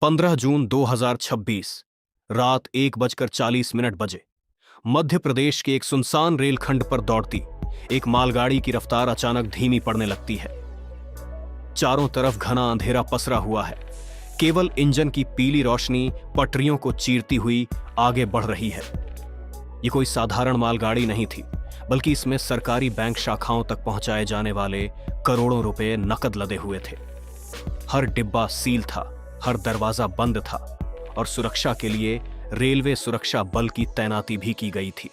15 जून 2026 रात 1:40 बजे मध्य प्रदेश के एक सुनसान रेलखंड पर दौड़ती एक मालगाड़ी की रफ्तार अचानक धीमी पड़ने लगती है। चारों तरफ घना अंधेरा पसरा हुआ है। केवल इंजन की पीली रोशनी पटरियों को चीरती हुई आगे बढ़ रही है। ये कोई साधारण मालगाड़ी नहीं थी, बल्कि इसमें सरकारी बैंक शाखाओं तक पहुंचाए जाने वाले करोड़ों रुपए नकद लदे हुए थे। हर डिब्बा सील था, हर दरवाजा बंद था और सुरक्षा के लिए रेलवे सुरक्षा बल की तैनाती भी की गई थी।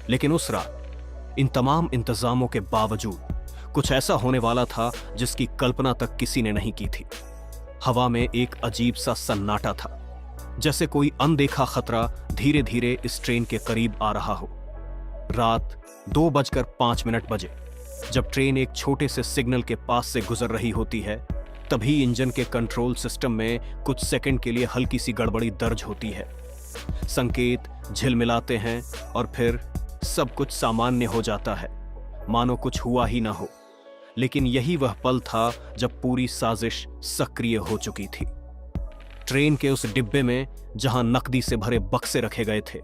लेकिन उस रात इन तमाम इंतजामों के बावजूद कुछ ऐसा होने वाला था जिसकी कल्पना तक किसी ने नहीं की थी। हवा में एक अजीब सा सन्नाटा था, जैसे कोई अनदेखा खतरा धीरे धीरे इस ट्रेन के करीब आ रहा हो। रात 2:05 बजे जब ट्रेन एक छोटे से सिग्नल के पास से गुजर रही होती है, तभी इंजन के कंट्रोल सिस्टम में कुछ सेकंड के लिए हल्की सी गड़बड़ी दर्ज होती है। संकेत झिलमिलाते हैं और फिर सब कुछ सामान्य हो जाता है, मानो कुछ हुआ ही ना हो। लेकिन यही वह पल था जब पूरी साजिश सक्रिय हो चुकी थी। ट्रेन के उस डिब्बे में जहां नकदी से भरे बक्से रखे गए थे,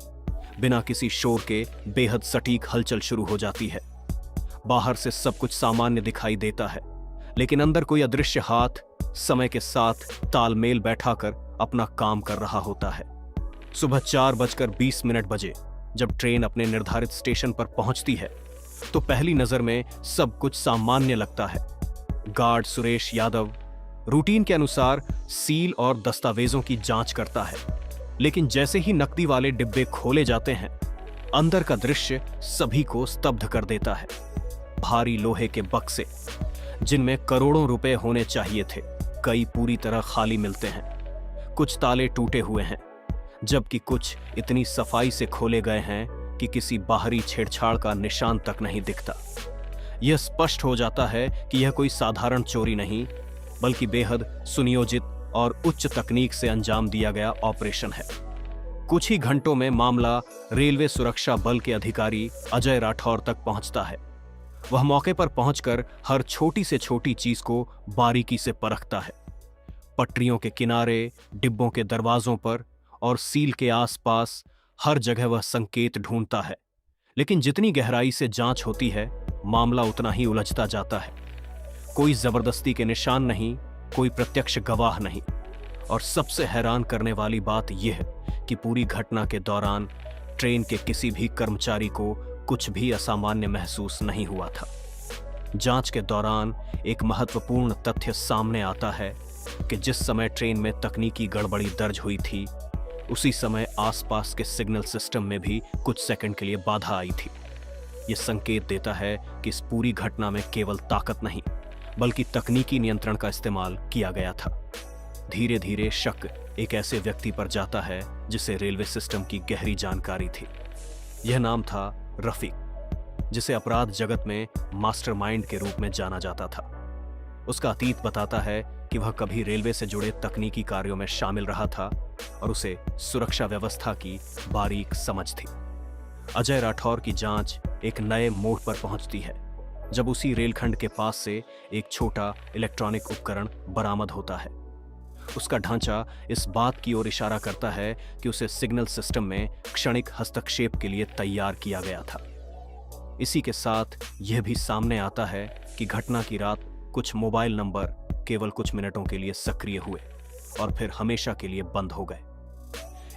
बिना किसी शोर के बेहद सटीक हलचल शुरू हो जाती है। बाहर से सब कुछ सामान्य दिखाई देता है, लेकिन अंदर कोई अदृश्य हाथ समय के साथ तालमेल बैठाकर अपना काम कर रहा होता है। सुबह 4:20 बजे जब ट्रेन अपने निर्धारित स्टेशन पर पहुंचती है, तो पहली नजर में सब कुछ सामान्य लगता है। गार्ड सुरेश यादव रूटीन के अनुसार सील और दस्तावेजों की जांच करता है, लेकिन जैसे ही नकदी वाले डिब्बे खोले जाते हैं, अंदर का दृश्य सभी को स्तब्ध कर देता है। भारी लोहे के बक्से जिनमें करोड़ों रुपए होने चाहिए थे, कई पूरी तरह खाली मिलते हैं। कुछ ताले टूटे हुए हैं, जबकि कुछ इतनी सफाई से खोले गए हैं कि किसी बाहरी छेड़छाड़ का निशान तक नहीं दिखता। यह स्पष्ट हो जाता है कि यह कोई साधारण चोरी नहीं, बल्कि बेहद सुनियोजित और उच्च तकनीक से अंजाम दिया गया ऑपरेशन है। कुछ ही घंटों में मामला रेलवे सुरक्षा बल के अधिकारी अजय राठौर तक पहुंचता है। वह मौके पर पहुंचकर हर छोटी से छोटी चीज को बारीकी से परखता है। पटरियों के किनारे, डिब्बों के दरवाजों पर और सील के आसपास हर जगह वह संकेत ढूंढता है। लेकिन जितनी गहराई से जांच होती है, मामला उतना ही उलझता जाता है। कोई जबरदस्ती के निशान नहीं, कोई प्रत्यक्ष गवाह नहीं, और सबसे हैरान करने वाली बात यह है कि पूरी घटना के दौरान ट्रेन के किसी भी कर्मचारी को कुछ भी असामान्य महसूस नहीं हुआ था। जांच के दौरान एक महत्वपूर्ण तथ्य सामने आता है कि जिस समय ट्रेन में तकनीकी गड़बड़ी दर्ज हुई थी, उसी समय आसपास के सिग्नल सिस्टम में भी कुछ सेकंड के लिए बाधा आई थी। यह संकेत देता है कि इस पूरी घटना में केवल ताकत नहीं, बल्कि तकनीकी नियंत्रण का इस्तेमाल किया गया था। धीरे धीरे शक एक ऐसे व्यक्ति पर जाता है जिसे रेलवे सिस्टम की गहरी जानकारी थी। यह नाम था रफीक, जिसे अपराध जगत में मास्टरमाइंड के रूप में जाना जाता था। उसका अतीत बताता है कि वह कभी रेलवे से जुड़े तकनीकी कार्यों में शामिल रहा था और उसे सुरक्षा व्यवस्था की बारीक समझ थी। अजय राठौर की जांच एक नए मोड़ पर पहुंचती है जब उसी रेलखंड के पास से एक छोटा इलेक्ट्रॉनिक उपकरण बरामद होता है। उसका ढांचा इस बात की ओर इशारा करता है कि उसे सिग्नल सिस्टम में क्षणिक हस्तक्षेप के लिए तैयार किया गया था। इसी के साथ यह भी सामने आता है कि घटना की रात कुछ मोबाइल नंबर केवल कुछ मिनटों के लिए सक्रिय हुए और फिर हमेशा के लिए बंद हो गए।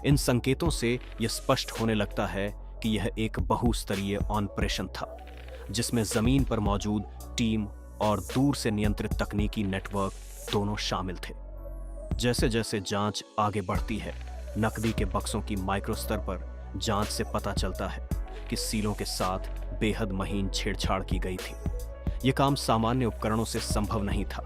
इन संकेतों से यह स्पष्ट होने लगता है कि यह एक बहुस्तरीय ऑपरेशन था, जिसमें जमीन पर मौजूद टीम और दूर से नियंत्रित तकनीकी नेटवर्क दोनों शामिल थे। जैसे जैसे जांच आगे बढ़ती है, नकदी के बक्सों की माइक्रो स्तर पर जांच से पता चलता है कि सीलों के साथ बेहद महीन छेड़छाड़ की गई थी। यह काम सामान्य उपकरणों से संभव नहीं था।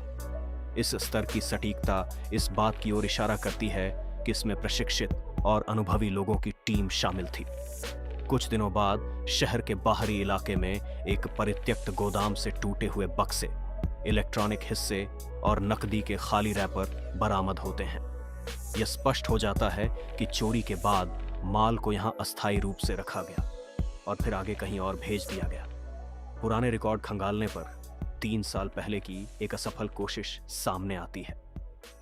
इस स्तर की सटीकता इस बात की ओर इशारा करती है कि इसमें प्रशिक्षित और अनुभवी लोगों की टीम शामिल थी। कुछ दिनों बाद शहर के बाहरी इलाके में एक परित्यक्त गोदाम से टूटे हुए बक्से, इलेक्ट्रॉनिक हिस्से और नकदी के खाली रैपर बरामद होते हैं। यह स्पष्ट हो जाता है कि चोरी के बाद माल को यहां अस्थायी रूप से रखा गया और फिर आगे कहीं और भेज दिया गया। पुराने रिकॉर्ड खंगालने पर 3 साल पहले की एक असफल कोशिश सामने आती है।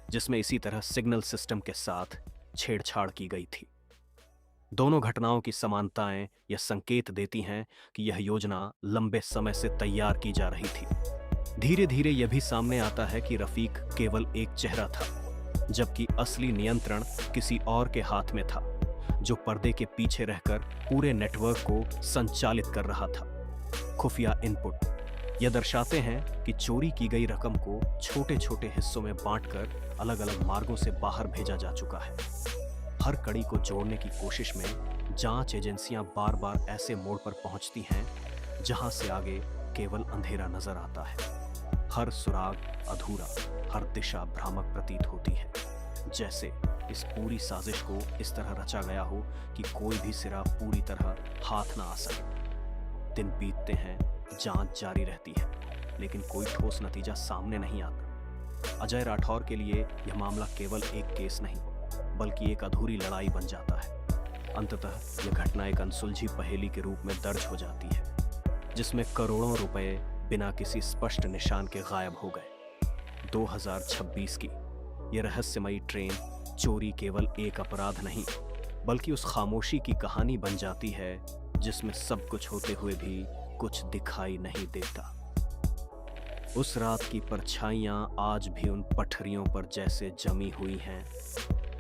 जिसमें इसी तरह सिग्नल सिस्टम के साथ छेड़छाड़ की गई थी। दोनों घटनाओं की समानताएं यह संकेत देती हैं कि यह योजना लंबे समय से तैयार की जा रही थी। धीरे धीरे यह भी सामने आता है कि रफीक केवल एक चेहरा था, जबकि असली नियंत्रण किसी और के हाथ में था, जो पर्दे के पीछे रहकर पूरे नेटवर्क को संचालित कर रहा था। खुफिया इनपुट यह दर्शाते हैं कि चोरी की गई रकम को छोटे छोटे हिस्सों में बांटकर अलग अलग मार्गों से बाहर भेजा जा चुका है। हर कड़ी को जोड़ने की कोशिश में जांच एजेंसियां बार बार ऐसे मोड़ पर पहुंचती हैं जहां से आगे केवल अंधेरा नजर आता है। हर सुराग अधूरा, हर दिशा भ्रामक प्रतीत होती है, जैसे इस पूरी साजिश को इस तरह रचा गया हो कि कोई भी सिरा पूरी तरह हाथ ना आ सके। दिन बीतते हैं, जांच जारी रहती है, लेकिन कोई ठोस नतीजा सामने नहीं आता। अजय राठौर के लिए यह मामला केवल एक केस नहीं, बल्कि एक अधूरी लड़ाई बन जाता है। अंततः यह घटना एक अनसुलझी पहेली के रूप में दर्ज हो जाती है, जिसमें करोड़ों रुपए बिना किसी स्पष्ट निशान के गायब हो गए। 2026 की यह रहस्यमयी ट्रेन चोरी केवल एक अपराध नहीं, बल्कि उस खामोशी की कहानी बन जाती है जिसमें सब कुछ होते हुए भी कुछ दिखाई नहीं देता। उस रात की परछाइयां आज भी उन पटरियों पर जैसे जमी हुई हैं,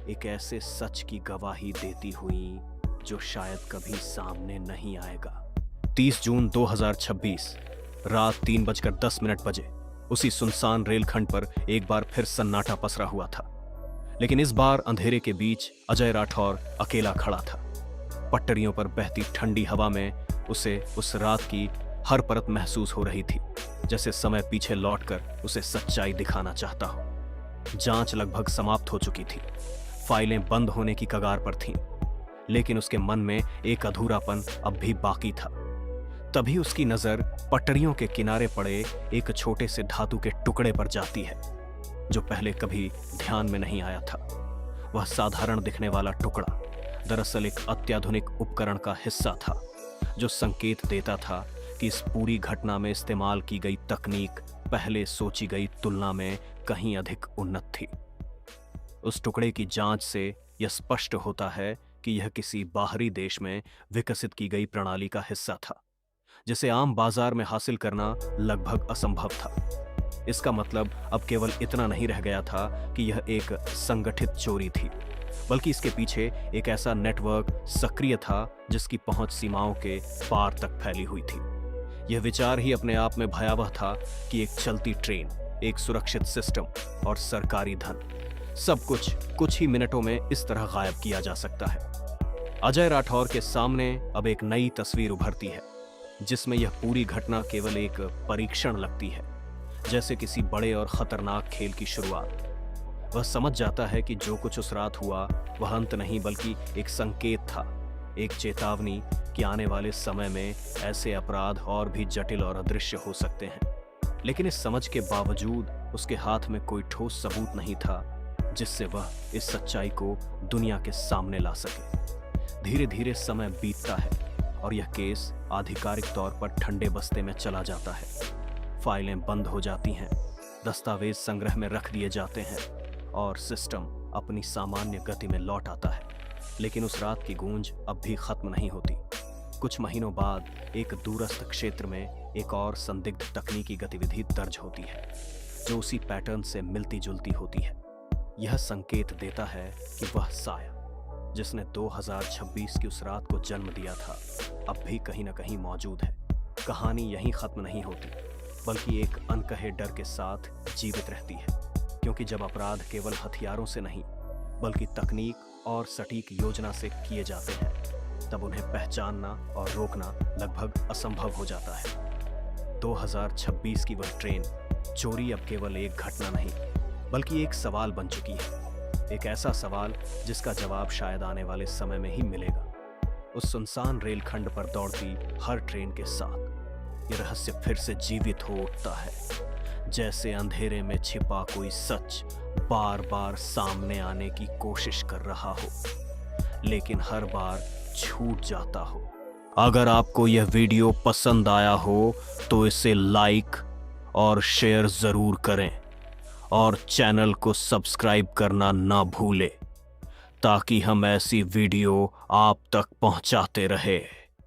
एक ऐसे सच की गवाही देती हुई जो शायद कभी सामने नहीं आएगा। 30 जून 2026 रात 3:10 बजे उसी सुनसान रेलखंड पर एक बार फिर सन्नाटा पसरा हुआ था, लेकिन इस बार अंधेरे के बीच अजय राठौर अकेला खड़ा था। पटरियों पर बहती ठंडी हवा में उसे उस रात की हर परत महसूस हो रही थी, जैसे समय पीछे लौटकर उसे सच्चाई दिखाना चाहता हो। जांच लगभग समाप्त हो चुकी थी, फाइलें बंद होने की कगार पर थीं, लेकिन उसके मन में एक अधूरापन अब भी बाकी था। तभी उसकी नजर पटरियों के किनारे पड़े एक छोटे से धातु के टुकड़े पर जाती है, जो पहले कभी ध्यान में नहीं आया था। वह साधारण दिखने वाला टुकड़ा दरअसल एक अत्याधुनिक उपकरण का हिस्सा था, जो संकेत देता था कि इस पूरी घटना में इस्तेमाल की गई तकनीक पहले सोची गई तुलना में कहीं अधिक उन्नत थी। उस टुकड़े की जांच से यह स्पष्ट होता है कि यह किसी बाहरी देश में विकसित की गई प्रणाली का हिस्सा था, जिसे आम बाजार में हासिल करना लगभग असंभव था। इसका मतलब अब केवल इतना नहीं रह गया था कि यह एक संगठित चोरी थी, बल्कि इसके पीछे एक ऐसा नेटवर्क सक्रिय था जिसकी पहुंच सीमाओं के पार तक फैली हुई थी। यह विचार ही अपने आप में भयावह था कि एक चलती ट्रेन, एक सुरक्षित सिस्टम और सरकारी धन, सब कुछ ही मिनटों में इस तरह गायब किया जा सकता है। अजय राठौर के सामने अब एक नई तस्वीर उभरती है, जिसमें यह पूरी घटना केवल एक परीक्षण लगती है, जैसे किसी बड़े और खतरनाक खेल की शुरुआत। वह समझ जाता है कि जो कुछ उस रात हुआ वह अंत नहीं, बल्कि एक संकेत था, एक चेतावनी कि आने वाले समय में ऐसे अपराध और भी जटिल और अदृश्य हो सकते हैं। लेकिन इस समझ के बावजूद उसके हाथ में कोई ठोस सबूत नहीं था जिससे वह इस सच्चाई को दुनिया के सामने ला सके। धीरे धीरे समय बीतता है और यह केस आधिकारिक तौर पर ठंडे बस्ते में चला जाता है। फाइलें बंद हो जाती हैं, दस्तावेज संग्रह में रख दिए जाते हैं और सिस्टम अपनी सामान्य गति में लौट आता है। लेकिन उस रात की गूंज अब भी खत्म नहीं होती। कुछ महीनों बाद एक दूरस्थ क्षेत्र में एक और संदिग्ध तकनीकी गतिविधि दर्ज होती है, जो उसी पैटर्न से मिलती जुलती होती है। यह संकेत देता है कि वह साया जिसने 2026 की उस रात को जन्म दिया था, अब भी कहीं न कहीं मौजूद है। कहानी यहीं खत्म नहीं होती, बल्कि एक अनकहे डर के साथ जीवित रहती है, क्योंकि जब अपराध केवल हथियारों से नहीं बल्कि तकनीक और सटीक योजना से किए जाते हैं, तब उन्हें पहचानना और रोकना लगभग असंभव हो जाता है। 2026 की वह ट्रेन चोरी अब केवल एक घटना नहीं, बल्कि एक सवाल बन चुकी है। एक ऐसा सवाल जिसका जवाब शायद आने वाले समय में ही मिलेगा। उस सुनसान रेलखंड पर दौड़ती हर ट्रेन के साथ ये रहस्य फिर से जीवित हो उठता है, जैसे अंधेरे में छिपा कोई सच बार बार सामने आने की कोशिश कर रहा हो, लेकिन हर बार छूट जाता हो। अगर आपको यह वीडियो पसंद आया हो तो इसे लाइक और शेयर जरूर करें और चैनल को सब्सक्राइब करना ना भूले ताकि हम ऐसी वीडियो आप तक पहुंचाते रहे।